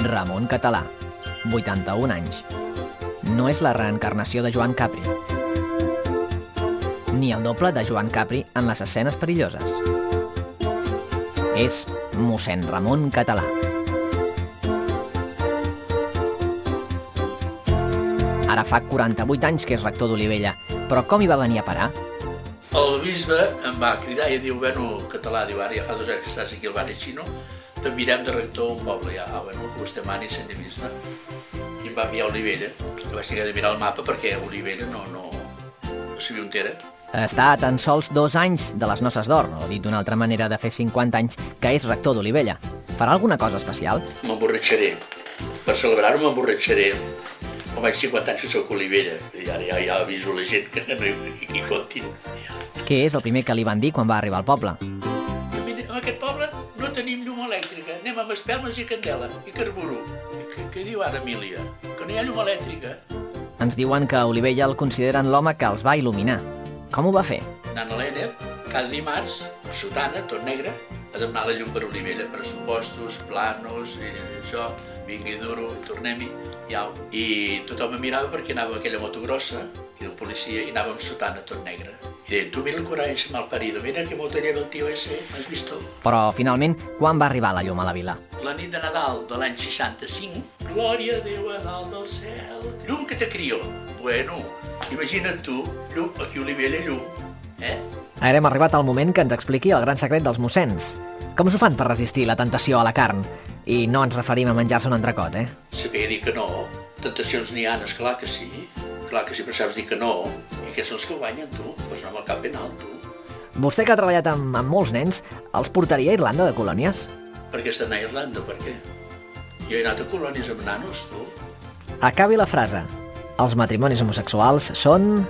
Ramon Català, 81 anys. No és la reencarnació de Joan Capri, ni el doble de Joan Capri en les escenes perilloses. És mossèn Ramon Català. Ara fa 48 anys que és rector d'Olivella, però com hi va venir a parar? El bisbe em va cridar i diu, bueno, Català, diu, ara ja fa 2 anys que estàs aquí al barri xino, t'enviarem de rector a un poble, ja, bueno, vostè mani sendemisme. I em va enviar a Olivella, que vaig tenir de mirar el mapa perquè Olivella no sabia on era. Està a tan sols 2 anys de les Noces d'Or, o dit d'una altra manera de fer 50 anys, que és rector d'Olivella. Farà alguna cosa especial? M'emborratxaré. Per celebrar-ho m'emborratxaré. Com vaig 50 anys que soc a Olivella, i ara ja aviso la gent que no hi comptin. Què és el primer que li van dir quan va arribar al poble? En aquest poble no tenim llum elèctrica, anem amb espelmes i candela i carburo. Què diu ara, Emília? Que no hi ha llum elèctrica? Ens diuen que a Olivella el consideren l'home que els va il·luminar. Com ho va fer? Anant a l'Ener, cada dimarts, a sotana, tot negre, a demanar la llum per Olivella, pressupostos, planos, i això, vingui duro, tornem-hi, iau. I tothom em mirava perquè anava amb aquella moto grossa, i el policia, i anava amb sotana, tot negre. I deien, tu mira el coratge malparido, mira que moto lleva el tio ese, m'has vist? Però, finalment, quan va arribar la llum a la vila? La nit de Nadal de l'any 65, glòria a Déu a dalt del cel, llum que te crió. Bueno, imagina't tu, llum, aquí a Olivella llum, Ara hem arribat al moment que ens expliqui el gran secret dels mossens. Com s'ho fan per resistir la tentació a la carn? I no ens referim a menjar-se un entrecot, Saber dir que no, tentacions n'hi ha, esclar que sí, però saps dir que no, i aquests són els que guanyen, tu, doncs no amb el cap ben alt, tu. Vostè que ha treballat amb molts nens, els portaria a Irlanda de colònies? Per què has d'anar a Irlanda, per què? Jo he anat a colònies amb nanos, tu. Acabi la frase. Els matrimonis homosexuals són...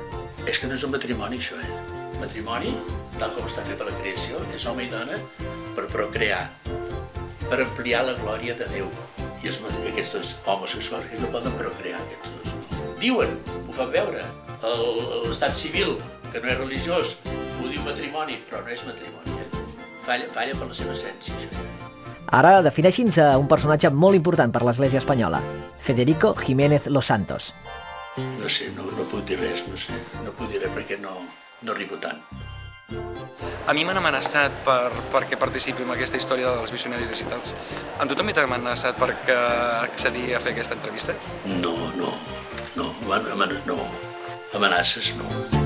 És que no és un matrimoni, això, Matrimoni, tal com està fet per la creació, és home i dona per procrear, per ampliar la glòria de Déu. I aquests dos homosexuals que no poden procrear, aquests dos. Diuen, ho fan veure, l'estat civil, que no és religiós, ho diu matrimoni, però no és matrimoni, Falla per la seva essència, això. Ara defineixi'ns a un personatge molt important per l'Església espanyola, Federico Jiménez Los Santos. No sé, no puc dir res, no sé. No puc dir res perquè no arribo tant. A mi m'han amenaçat perquè participi en aquesta història dels visionaris digitals. A tu també t'han amenaçat perquè accedi a fer aquesta entrevista? No. Amenaces no.